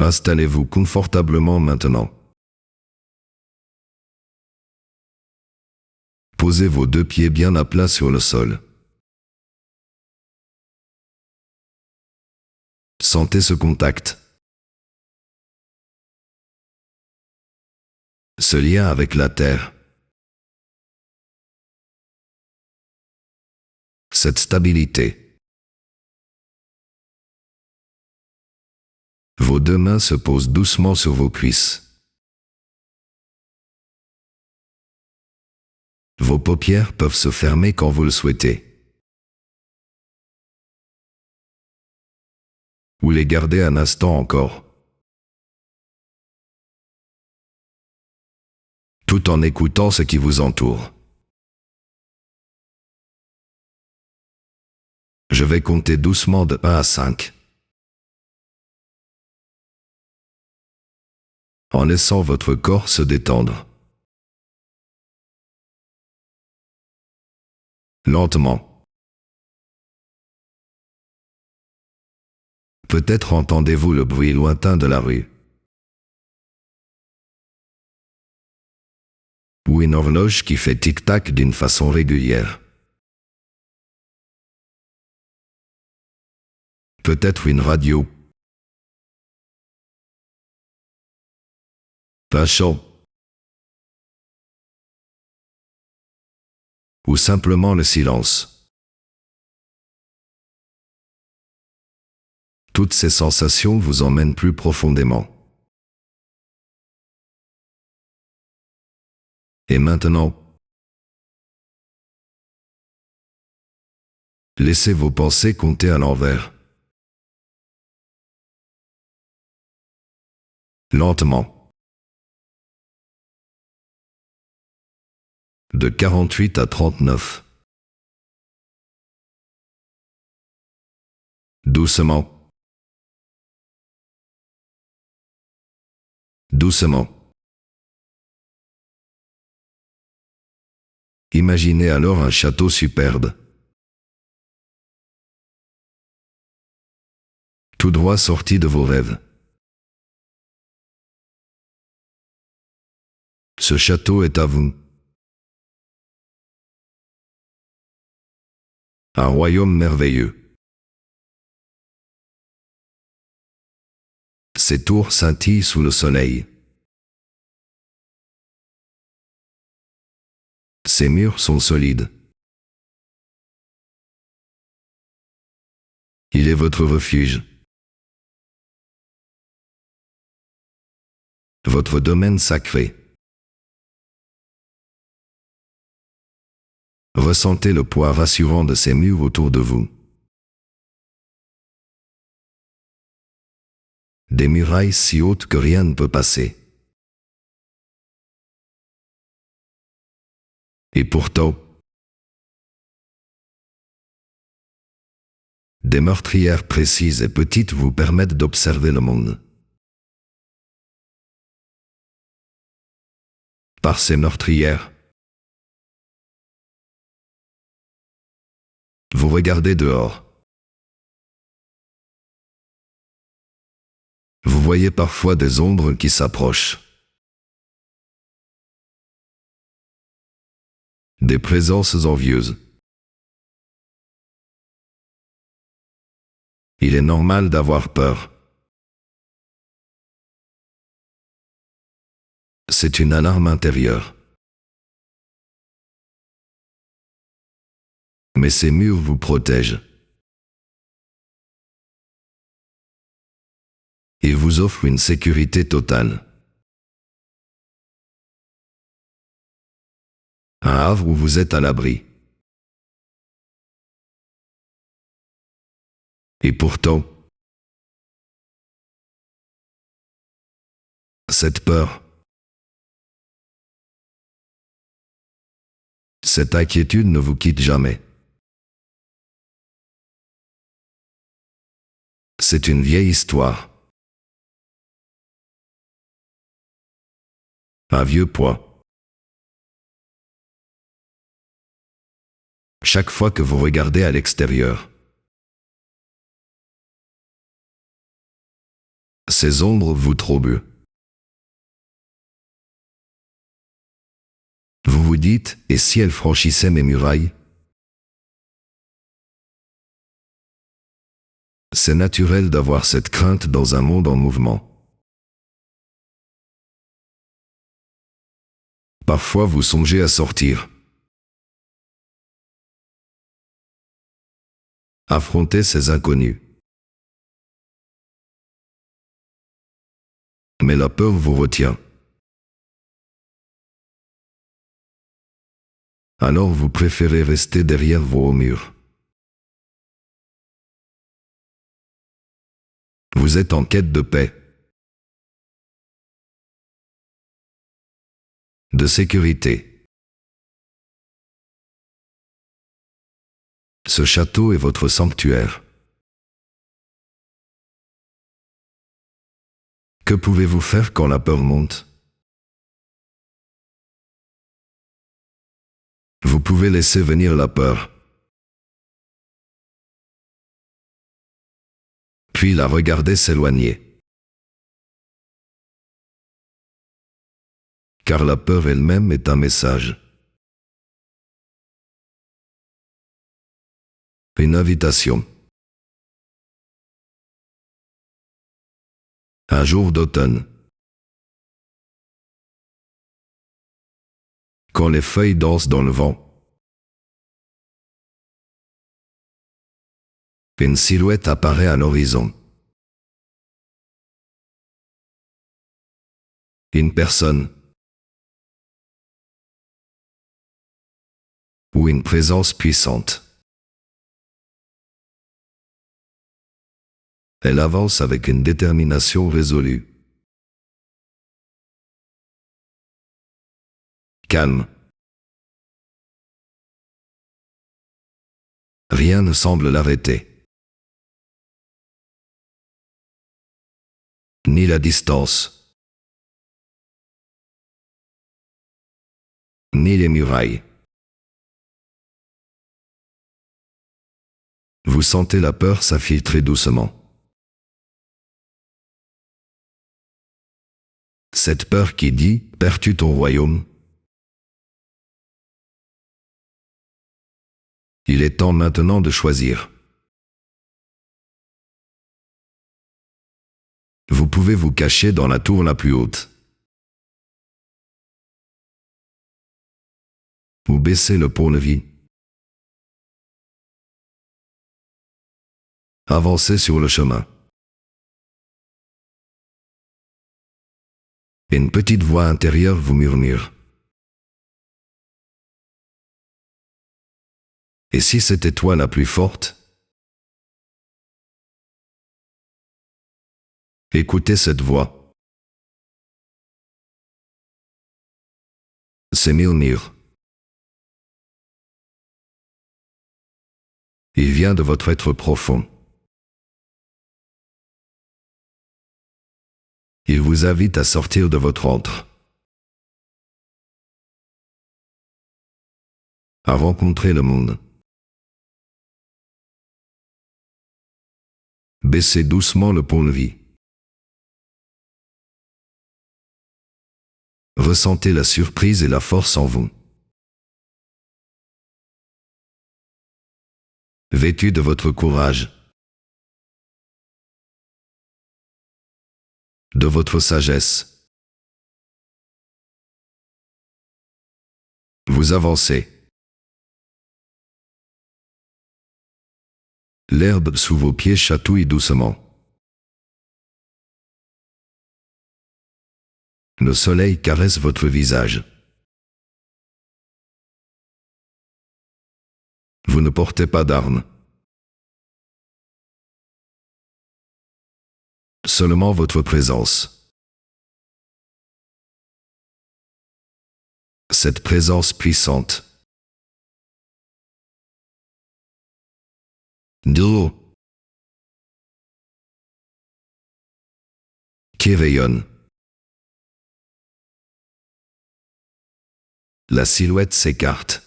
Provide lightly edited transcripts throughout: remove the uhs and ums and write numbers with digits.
Installez-vous confortablement maintenant. Posez vos deux pieds bien à plat sur le sol. Sentez ce contact. Ce lien avec la terre. Cette stabilité. Vos deux mains se posent doucement sur vos cuisses. Vos paupières peuvent se fermer quand vous le souhaitez. Ou les garder un instant encore. Tout en écoutant ce qui vous entoure. Je vais compter doucement de 1 à 5. En laissant votre corps se détendre. Lentement. Peut-être entendez-vous le bruit lointain de la rue. Ou une horloge qui fait tic-tac d'une façon régulière. Peut-être une radio. Un chant. Ou simplement le silence. Toutes ces sensations vous emmènent plus profondément. Et maintenant, laissez vos pensées compter à l'envers. Lentement. De 48 à 39. Doucement. Doucement. Imaginez alors un château superbe. Tout droit sorti de vos rêves. Ce château est à vous. Un royaume merveilleux. Ses tours scintillent sous le soleil. Ses murs sont solides. Il est votre refuge. Votre domaine sacré. Ressentez le poids rassurant de ces murs autour de vous. Des murailles si hautes que rien ne peut passer. Et pourtant, des meurtrières précises et petites vous permettent d'observer le monde. Par ces meurtrières, vous regardez dehors. Vous voyez parfois des ombres qui s'approchent. Des présences envieuses. Il est normal d'avoir peur. C'est une alarme intérieure. Mais ces murs vous protègent. Ils vous offrent une sécurité totale. Un havre où vous êtes à l'abri. Et pourtant, cette peur, cette inquiétude ne vous quitte jamais. C'est une vieille histoire. Un vieux poids. Chaque fois que vous regardez à l'extérieur, Ces ombres vous troublent. Vous vous dites, et si elles franchissaient mes murailles? C'est naturel d'avoir cette crainte dans un monde en mouvement. Parfois vous songez à sortir. Affronter ces inconnus. Mais la peur vous retient. Alors vous préférez rester derrière vos murs. Vous êtes en quête de paix, de sécurité. Ce château est votre sanctuaire. Que pouvez-vous faire quand la peur monte? Vous pouvez laisser venir la peur, puis la regarder s'éloigner. Car la peur elle-même est un message. Une invitation. Un jour d'automne. Quand les feuilles dansent dans le vent. Une silhouette apparaît à l'horizon. Une personne. Ou une présence puissante. Elle avance avec une détermination résolue. Calme. Rien ne semble l'arrêter. Ni la distance. Ni les murailles. Vous sentez la peur s'infiltrer doucement. Cette peur qui dit « Perds-tu ton royaume ?» Il est temps maintenant de choisir. Vous pouvez vous cacher dans la tour la plus haute. Ou baisser le pont-levis. Avancez sur le chemin. Une petite voix intérieure vous murmure. Et si c'était toi la plus forte? Écoutez cette voix. C'est Mjolnir. Il vient de votre être profond. Il vous invite à sortir de votre antre. À rencontrer le monde. Baissez doucement le pont-levis. Ressentez la surprise et la force en vous. Vêtu de votre courage, de votre sagesse, vous avancez. L'herbe sous vos pieds chatouille doucement. Le soleil caresse votre visage. Vous ne portez pas d'armes. Seulement votre présence. Cette présence puissante. D'eau. Qui rayonne. La silhouette s'écarte.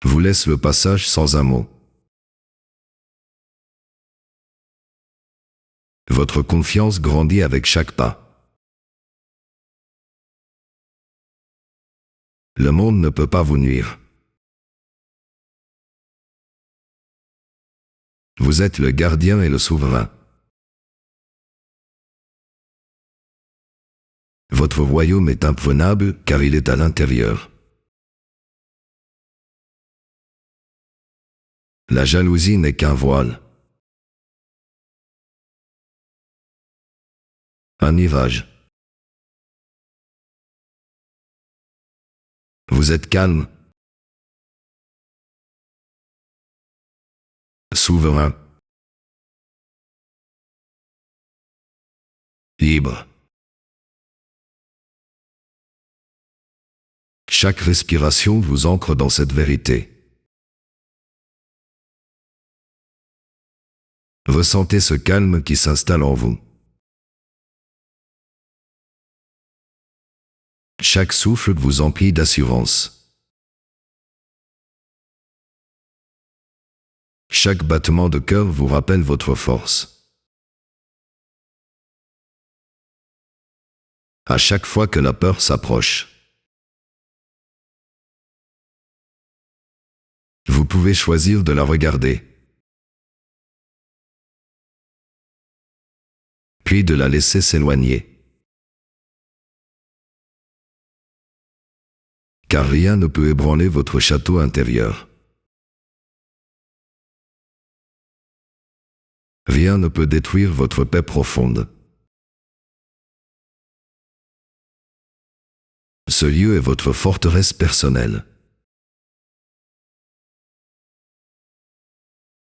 Vous laisse le passage sans un mot. Votre confiance grandit avec chaque pas. Le monde ne peut pas vous nuire. Vous êtes le gardien et le souverain. Votre royaume est imprenable car il est à l'intérieur. La jalousie n'est qu'un voile. Un mirage. Vous êtes calme, souverain, libre. Chaque respiration vous ancre dans cette vérité. Ressentez ce calme qui s'installe en vous. Chaque souffle vous emplit d'assurance. Chaque battement de cœur vous rappelle votre force. À chaque fois que la peur s'approche, vous pouvez choisir de la regarder, puis de la laisser s'éloigner. Car rien ne peut ébranler votre château intérieur. Rien ne peut détruire votre paix profonde. Ce lieu est votre forteresse personnelle.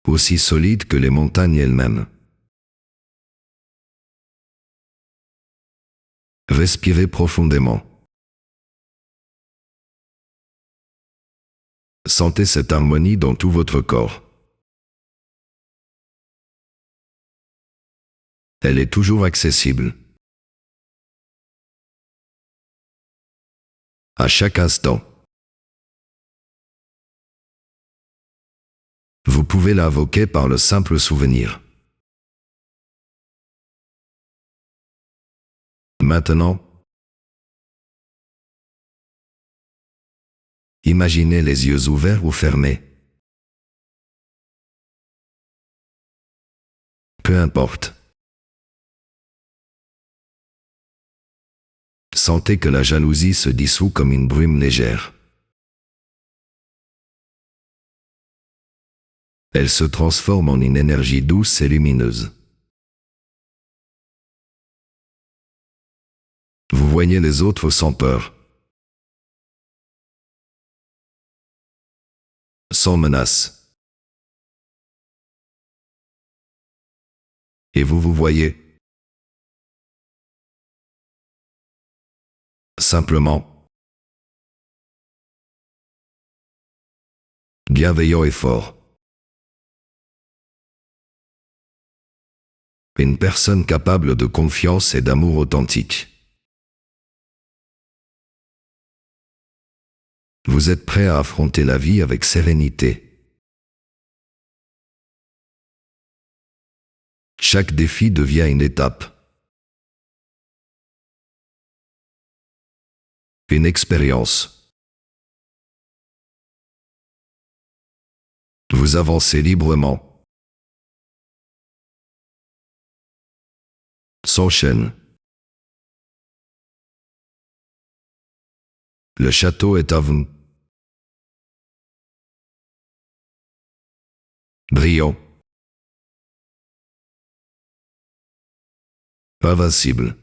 Aussi solide que les montagnes elles-mêmes. Respirez profondément. Sentez cette harmonie dans tout votre corps. Elle est toujours accessible. À chaque instant. Vous pouvez l'invoquer par le simple souvenir. Maintenant, imaginez les yeux ouverts ou fermés. Peu importe. Sentez que la jalousie se dissout comme une brume légère. Elle se transforme en une énergie douce et lumineuse. Vous voyez les autres sans peur, sans menace. Et vous vous voyez simplement bienveillant et fort. Une personne capable de confiance et d'amour authentique. Vous êtes prêt à affronter la vie avec sérénité. Chaque défi devient une étape. Une expérience. Vous avancez librement. Sans chaîne. Le château est à vous. Brillant. Invincible.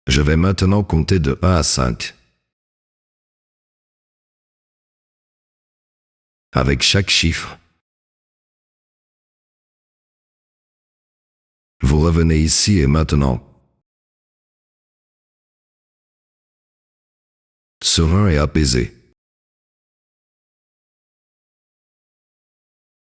Je vais maintenant compter de 1 à 5. Avec chaque chiffre, vous revenez ici et maintenant. Serein et apaisé.